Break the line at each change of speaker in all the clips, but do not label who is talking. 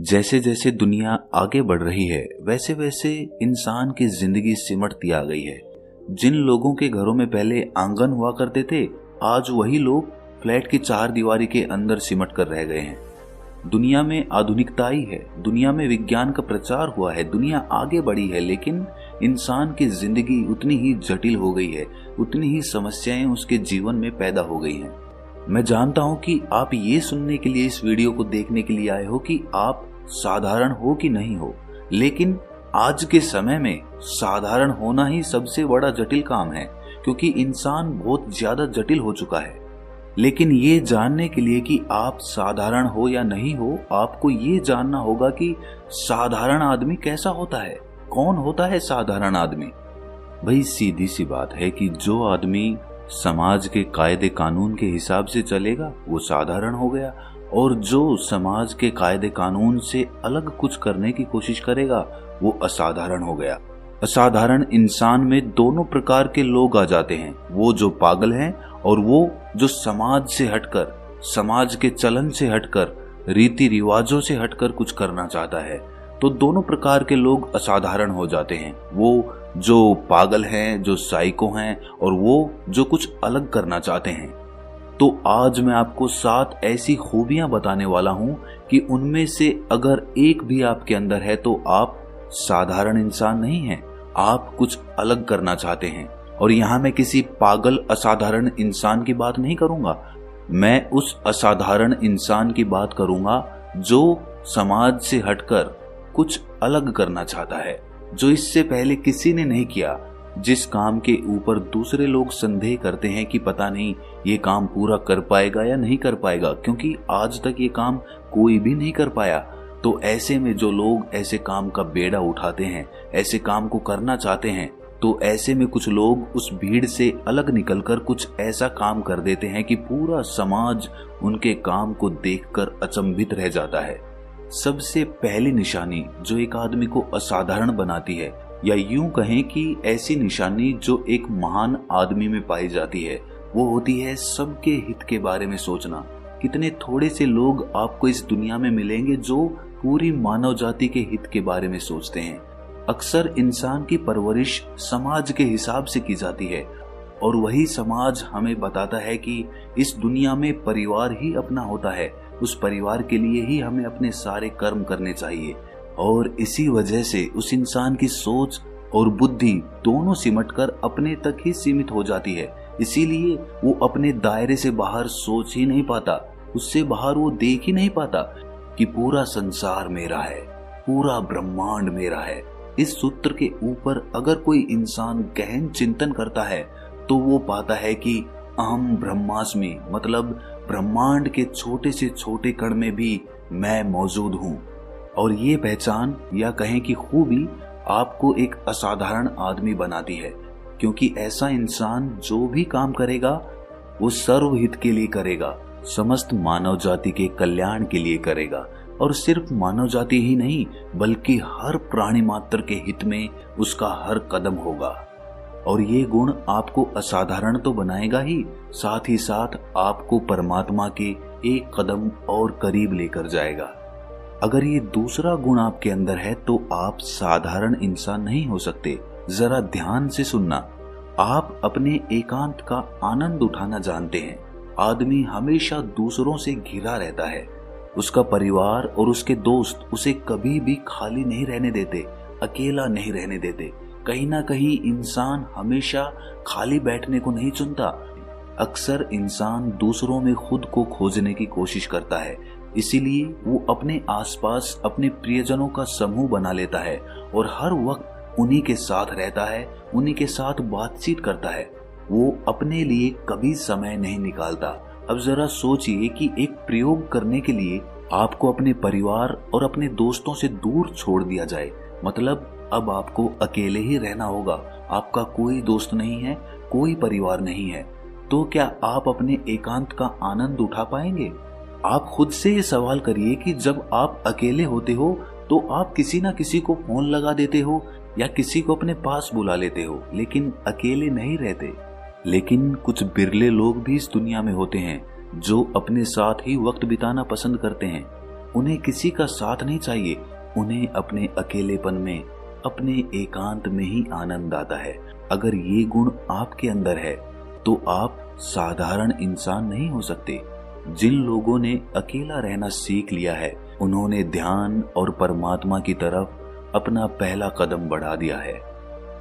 जैसे जैसे दुनिया आगे बढ़ रही है वैसे वैसे इंसान की जिंदगी सिमटती आ गई है। जिन लोगों के घरों में पहले आंगन हुआ करते थे, आज वही लोग फ्लैट की चार दीवारी के अंदर सिमट कर रह गए हैं। दुनिया में आधुनिकता आई है, दुनिया में विज्ञान का प्रचार हुआ है, दुनिया आगे बढ़ी है, लेकिन इंसान की जिंदगी उतनी ही जटिल हो गई है, उतनी ही समस्याएं उसके जीवन में पैदा हो गई हैं। मैं जानता हूं कि आप ये सुनने के लिए इस वीडियो को देखने के लिए आए हो कि आप साधारण हो कि नहीं हो, लेकिन आज के समय में साधारण होना ही सबसे बड़ा जटिल काम है, क्योंकि इंसान बहुत ज्यादा जटिल हो चुका है। लेकिन ये जानने के लिए कि आप साधारण हो या नहीं हो, आपको ये जानना होगा कि साधारण आदमी कैसा होता है, कौन होता है साधारण आदमी। भाई सीधी सी बात है कि जो आदमी समाज के कायदे कानून के हिसाब से चलेगा वो साधारण हो गया, और जो समाज के कायदे कानून से अलग कुछ करने की कोशिश करेगा वो असाधारण हो गया। असाधारण इंसान में दोनों प्रकार के लोग आ जाते हैं, वो जो पागल हैं और वो जो समाज से हटकर, समाज के चलन से हटकर, रीति रिवाजों से हटकर कुछ करना चाहता है। तो दोनों प्रकार के लोग असाधारण हो जाते हैं, वो जो पागल हैं, जो साइको हैं, और वो जो कुछ अलग करना चाहते हैं। तो आज मैं आपको 7 ऐसी खूबियां बताने वाला हूं कि उनमें से अगर एक भी आपके अंदर है तो आप साधारण इंसान नहीं हैं, आप कुछ अलग करना चाहते हैं। और यहां मैं किसी पागल असाधारण इंसान की बात नहीं करूंगा, मैं उस असाधारण इंसान की बात करूंगा जो समाज से हटकर कुछ अलग करना चाहता है, जो इससे पहले किसी ने नहीं किया, जिस काम के ऊपर दूसरे लोग संदेह करते हैं कि पता नहीं ये काम पूरा कर पाएगा या नहीं कर पाएगा, क्योंकि आज तक ये काम कोई भी नहीं कर पाया। तो ऐसे में जो लोग ऐसे काम का बेड़ा उठाते हैं, ऐसे काम को करना चाहते हैं, तो ऐसे में कुछ लोग उस भीड़ से अलग निकलकर कुछ ऐसा काम कर देते हैं कि पूरा समाज उनके काम को देखकर अचंभित रह जाता है। सबसे पहली निशानी जो एक आदमी को असाधारण बनाती है, या यूं कहें कि ऐसी निशानी जो एक महान आदमी में पाई जाती है, वो होती है सबके हित के बारे में सोचना। कितने थोड़े से लोग आपको इस दुनिया में मिलेंगे जो पूरी मानव जाति के हित के बारे में सोचते हैं। अक्सर इंसान की परवरिश समाज के हिसाब से की जाती है, और वही समाज हमें बताता है कि इस दुनिया में परिवार ही अपना होता है, उस परिवार के लिए ही हमें अपने सारे कर्म करने चाहिए। और इसी वजह से उस इंसान की सोच और बुद्धि दोनों सिमटकर अपने तक ही सीमित हो जाती है। इसीलिए वो अपने दायरे से बाहर सोच ही नहीं पाता, उससे बाहर वो देख ही नहीं पाता कि पूरा संसार मेरा है, पूरा ब्रह्मांड मेरा है। इस सूत्र के ऊपर अगर कोई इंसान गहन चिंतन करता है तो वो पाता है कि अहम ब्रह्मास्मि, मतलब ब्रह्मांड के छोटे से छोटे कण में भी मैं मौजूद हूँ। और ये पहचान या कहें कि खूबी आपको एक असाधारण आदमी बनाती है, क्योंकि ऐसा इंसान जो भी काम करेगा वो सर्वहित के लिए करेगा, समस्त मानव जाति के कल्याण के लिए करेगा। और सिर्फ मानव जाति ही नहीं बल्कि हर प्राणी मात्र के हित में उसका हर कदम होगा। और ये गुण आपको असाधारण तो बनाएगा ही, साथ ही साथ आपको परमात्मा के एक कदम और करीब लेकर जाएगा। अगर ये दूसरा गुण आपके अंदर है तो आप साधारण इंसान नहीं हो सकते। जरा ध्यान से सुनना, आप अपने एकांत का आनंद उठाना जानते हैं। आदमी हमेशा दूसरों से घिरा रहता है, उसका परिवार और उसके दोस्त उसे कभी भी खाली नहीं रहने देते, अकेला नहीं रहने देते। कहीं ना कहीं इंसान हमेशा खाली बैठने को नहीं चुनता। अक्सर इंसान दूसरों में खुद को खोजने की कोशिश करता है, इसीलिए वो अपने आसपास अपने प्रियजनों का समूह बना लेता है और हर वक्त उन्हीं के साथ रहता है, उन्हीं के साथ बातचीत करता है। वो अपने लिए कभी समय नहीं निकालता। अब जरा सोचिए कि एक प्रयोग करने के लिए आपको अपने परिवार और अपने दोस्तों से दूर छोड़ दिया जाए, मतलब अब आपको अकेले ही रहना होगा, आपका कोई दोस्त नहीं है, कोई परिवार नहीं है, तो क्या आप अपने एकांत का आनंद उठा पाएंगे? आप खुद से ये सवाल करिए कि जब आप अकेले होते हो तो आप किसी ना किसी को फोन लगा देते हो या किसी को अपने पास बुला लेते हो, लेकिन अकेले नहीं रहते। लेकिन कुछ बिरले लोग भी इस दुनिया में होते हैं जो अपने साथ ही वक्त बिताना पसंद करते हैं। उन्हें किसी का साथ नहीं चाहिए, उन्हें अपने अकेलेपन में, अपने एकांत में ही आनंद आता है। अगर ये गुण आपके अंदर है तो आप साधारण इंसान नहीं हो सकते। जिन लोगों ने अकेला रहना सीख लिया है, उन्होंने ध्यान और परमात्मा की तरफ अपना पहला कदम बढ़ा दिया है।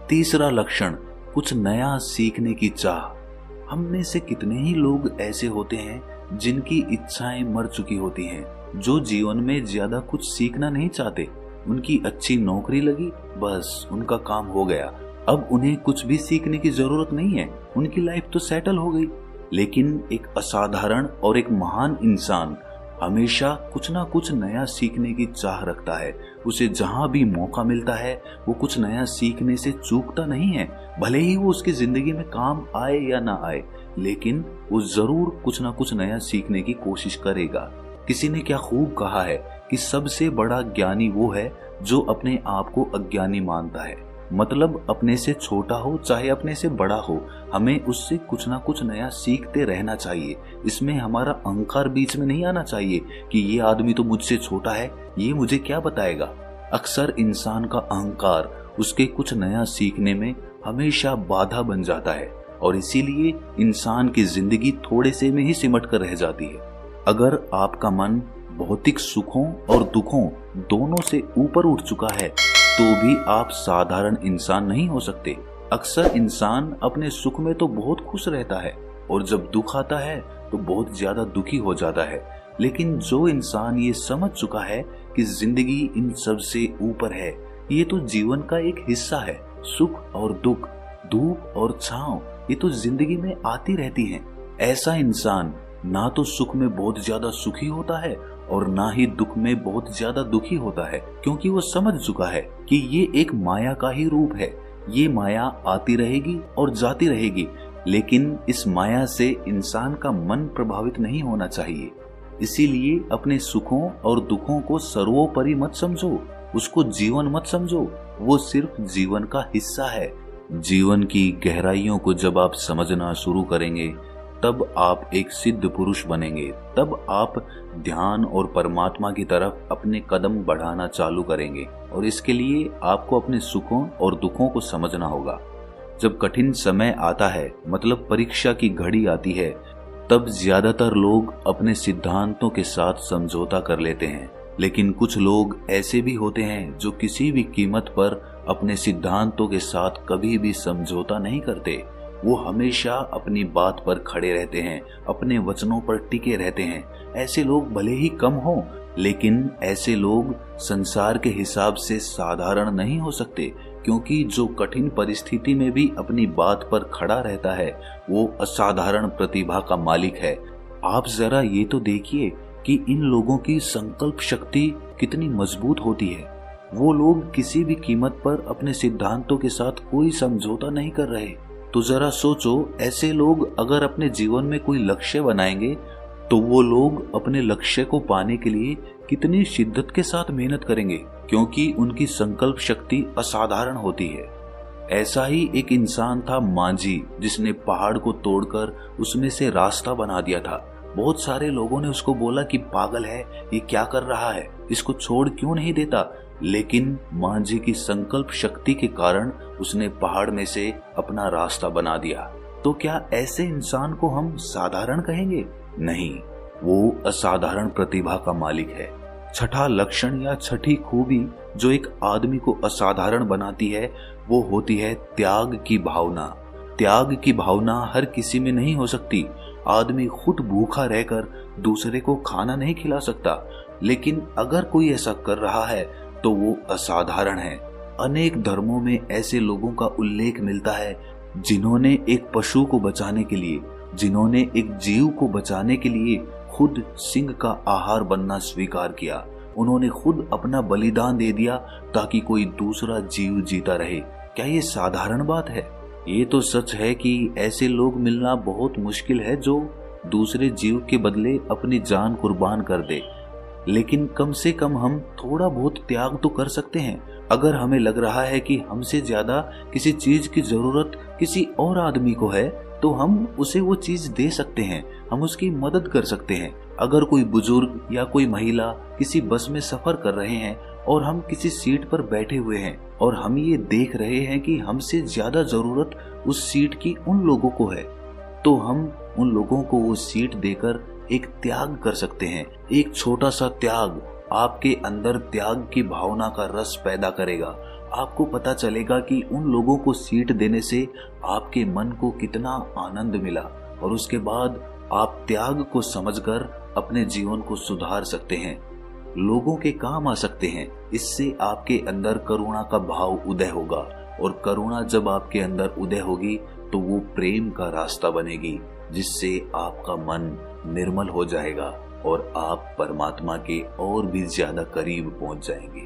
तीसरा लक्षण, कुछ नया सीखने की चाह। हम में से कितने ही लोग ऐसे होते हैं जिनकी इच्छाएं मर चुकी होती हैं, जो जीवन में ज्यादा कुछ सीखना नहीं चाहते। उनकी अच्छी नौकरी लगी, बस उनका काम हो गया, अब उन्हें कुछ भी सीखने की जरूरत नहीं है, उनकी लाइफ तो सेटल हो गई। लेकिन एक असाधारण और एक महान इंसान हमेशा कुछ ना कुछ नया सीखने की चाह रखता है। उसे जहां भी मौका मिलता है वो कुछ नया सीखने से चूकता नहीं है। भले ही वो उसकी जिंदगी में काम आए या ना आए, लेकिन वो जरूर कुछ ना कुछ नया सीखने की कोशिश करेगा। किसी ने क्या खूब कहा है कि सबसे बड़ा ज्ञानी वो है जो अपने आप को अज्ञानी मानता है। मतलब अपने से छोटा हो चाहे अपने से बड़ा हो, हमें उससे कुछ ना कुछ नया सीखते रहना चाहिए। इसमें हमारा अहंकार बीच में नहीं आना चाहिए कि ये आदमी तो मुझसे छोटा है, ये मुझे क्या बताएगा। अक्सर इंसान का अहंकार उसके कुछ नया सीखने में हमेशा बाधा बन जाता है और इसीलिए इंसान की जिंदगी थोड़े से में ही सिमट कर रह जाती है। अगर आपका मन भौतिक सुखों और दुखों दोनों से ऊपर उठ चुका है तो भी आप साधारण इंसान नहीं हो सकते। अक्सर इंसान अपने सुख में तो बहुत खुश रहता है और जब दुख आता है तो बहुत ज्यादा दुखी हो जाता है। लेकिन जो इंसान ये समझ चुका है कि जिंदगी इन सब से ऊपर है, ये तो जीवन का एक हिस्सा है, सुख और दुख, धूप और छांव, ये तो जिंदगी में आती रहती हैं। ऐसा इंसान ना तो सुख में बहुत ज्यादा सुखी होता है और ना ही दुख में बहुत ज्यादा दुखी होता है, क्योंकि वो समझ चुका है कि ये एक माया का ही रूप है। ये माया आती रहेगी और जाती रहेगी, लेकिन इस माया से इंसान का मन प्रभावित नहीं होना चाहिए। इसीलिए अपने सुखों और दुखों को सर्वोपरि मत समझो, उसको जीवन मत समझो, वो सिर्फ जीवन का हिस्सा है। जीवन की गहराइयों को जब आप समझना शुरू करेंगे तब आप एक सिद्ध पुरुष बनेंगे। तब आप ध्यान और परमात्मा की तरफ अपने कदम बढ़ाना चालू करेंगे और इसके लिए आपको अपने सुखों और दुखों को समझना होगा। जब कठिन समय आता है, मतलब परीक्षा की घड़ी आती है, तब ज्यादातर लोग अपने सिद्धांतों के साथ समझौता कर लेते हैं। लेकिन कुछ लोग ऐसे भी होते हैं जो किसी भी कीमत पर अपने सिद्धांतों के साथ कभी भी समझौता नहीं करते। वो हमेशा अपनी बात पर खड़े रहते हैं, अपने वचनों पर टिके रहते हैं। ऐसे लोग भले ही कम हों, लेकिन ऐसे लोग संसार के हिसाब से साधारण नहीं हो सकते, क्योंकि जो कठिन परिस्थिति में भी अपनी बात पर खड़ा रहता है वो असाधारण प्रतिभा का मालिक है। आप जरा ये तो देखिए कि इन लोगों की संकल्प शक्ति कितनी मजबूत होती है। वो लोग किसी भी कीमत पर अपने सिद्धांतों के साथ कोई समझौता नहीं कर रहे। तो जरा सोचो, ऐसे लोग अगर अपने जीवन में कोई लक्ष्य बनाएंगे तो वो लोग अपने लक्ष्य को पाने के लिए कितनी शिद्दत के साथ मेहनत करेंगे, क्योंकि उनकी संकल्प शक्ति असाधारण होती है। ऐसा ही एक इंसान था मांझी, जिसने पहाड़ को तोड़कर उसमें से रास्ता बना दिया था। बहुत सारे लोगों ने उसको बोला कि पागल है, ये क्या कर रहा है, इसको छोड़ क्यों नहीं देता। लेकिन मांझी की संकल्प शक्ति के कारण उसने पहाड़ में से अपना रास्ता बना दिया। तो क्या ऐसे इंसान को हम साधारण कहेंगे? नहीं, वो असाधारण प्रतिभा का मालिक है। छठा लक्षण या छठी खूबी जो एक आदमी को असाधारण बनाती है वो होती है त्याग की भावना। त्याग की भावना हर किसी में नहीं हो सकती। आदमी खुद भूखा रहकर दूसरे को खाना नहीं खिला सकता, लेकिन अगर कोई ऐसा कर रहा है तो वो असाधारण है। अनेक धर्मों में ऐसे लोगों का उल्लेख मिलता है जिन्होंने एक पशु को बचाने के लिए, जिन्होंने एक जीव को बचाने के लिए खुद सिंह का आहार बनना स्वीकार किया। उन्होंने खुद अपना बलिदान दे दिया ताकि कोई दूसरा जीव जीता रहे। क्या ये साधारण बात है? ये तो सच है कि ऐसे लोग मिलना बहुत मुश्किल है जो दूसरे जीव के बदले अपनी जान कुर्बान कर दे। लेकिन कम से कम हम थोड़ा बहुत त्याग तो कर सकते हैं। अगर हमें लग रहा है कि हमसे ज्यादा किसी चीज की जरूरत किसी और आदमी को है तो हम उसे वो चीज दे सकते हैं, हम उसकी मदद कर सकते हैं। अगर कोई बुजुर्ग या कोई महिला किसी बस में सफर कर रहे हैं और हम किसी सीट पर बैठे हुए हैं और हम ये देख रहे हैं कि हमसे ज्यादा जरूरत उस सीट की उन लोगों को है, तो हम उन लोगों को वो सीट देकर एक त्याग कर सकते हैं। एक छोटा सा त्याग आपके अंदर त्याग की भावना का रस पैदा करेगा। आपको पता चलेगा कि उन लोगों को सीट देने से आपके मन को कितना आनंद मिला, और उसके बाद आप त्याग को समझकर अपने जीवन को सुधार सकते हैं, लोगों के काम आ सकते हैं। इससे आपके अंदर करुणा का भाव उदय होगा, और करुणा जब आपके अंदर उदय होगी तो वो प्रेम का रास्ता बनेगी, जिससे आपका मन निर्मल हो जाएगा और आप परमात्मा के और भी ज्यादा करीब पहुंच जाएंगे।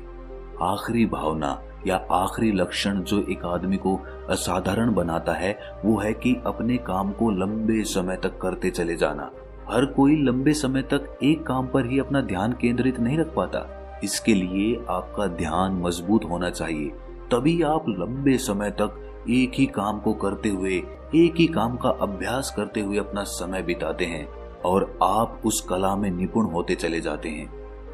आखिरी भावना या आखिरी लक्षण जो एक आदमी को असाधारण बनाता है वो है कि अपने काम को लंबे समय तक करते चले जाना। हर कोई लंबे समय तक एक काम पर ही अपना ध्यान केंद्रित नहीं रख पाता। इसके लिए आपका ध्यान मजबूत होना चाहिए, तभी आप लंबे समय तक एक ही काम को करते हुए, एक ही काम का अभ्यास करते हुए अपना समय बिताते हैं और आप उस कला में निपुण होते चले जाते हैं।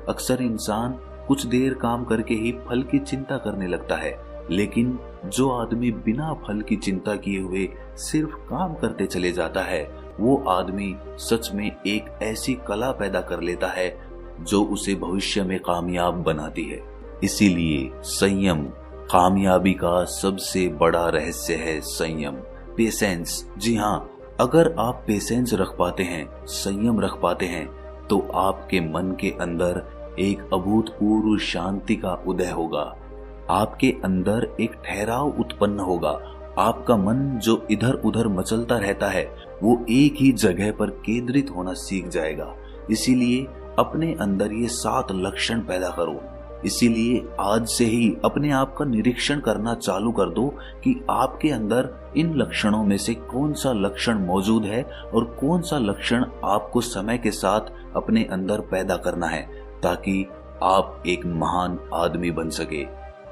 अक्सर इंसान कुछ देर काम करके ही फल की चिंता करने लगता है, लेकिन जो आदमी बिना फल की चिंता किए हुए सिर्फ काम करते चले जाता है, वो आदमी सच में एक ऐसी कला पैदा कर लेता है जो उसे भविष्य में कामयाब बनाती है। इसीलिए संयम कामयाबी का सबसे बड़ा रहस्य है। संयम, पेशेंस। जी हाँ, अगर आप पेशेंस रख पाते हैं, संयम रख पाते हैं, तो आपके मन के अंदर एक अभूतपूर्व शांति का उदय होगा। आपके अंदर एक ठहराव उत्पन्न होगा। आपका मन जो इधर उधर मचलता रहता है वो एक ही जगह पर केंद्रित होना सीख जाएगा। इसीलिए अपने अंदर ये 7 लक्षण पैदा करो। इसीलिए आज से ही अपने आप का निरीक्षण करना चालू कर दो कि आपके अंदर इन लक्षणों में से कौन सा लक्षण मौजूद है और कौन सा लक्षण आपको समय के साथ अपने अंदर पैदा करना है, ताकि आप एक महान आदमी बन सके।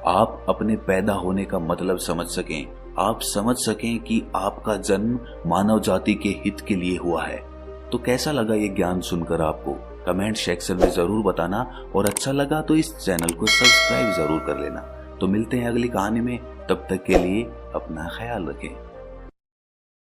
आप अपने पैदा होने का मतलब समझ सकें, आप समझ सकें कि आपका जन्म मानव जाति के हित के लिए हुआ है। तो कैसा लगा ये ज्ञान सुनकर आपको? कमेंट सेक्शन में जरूर बताना, और अच्छा लगा तो इस चैनल को सब्सक्राइब जरूर कर लेना। तो मिलते हैं अगली कहानी में, तब तक के लिए अपना ख्याल रखें।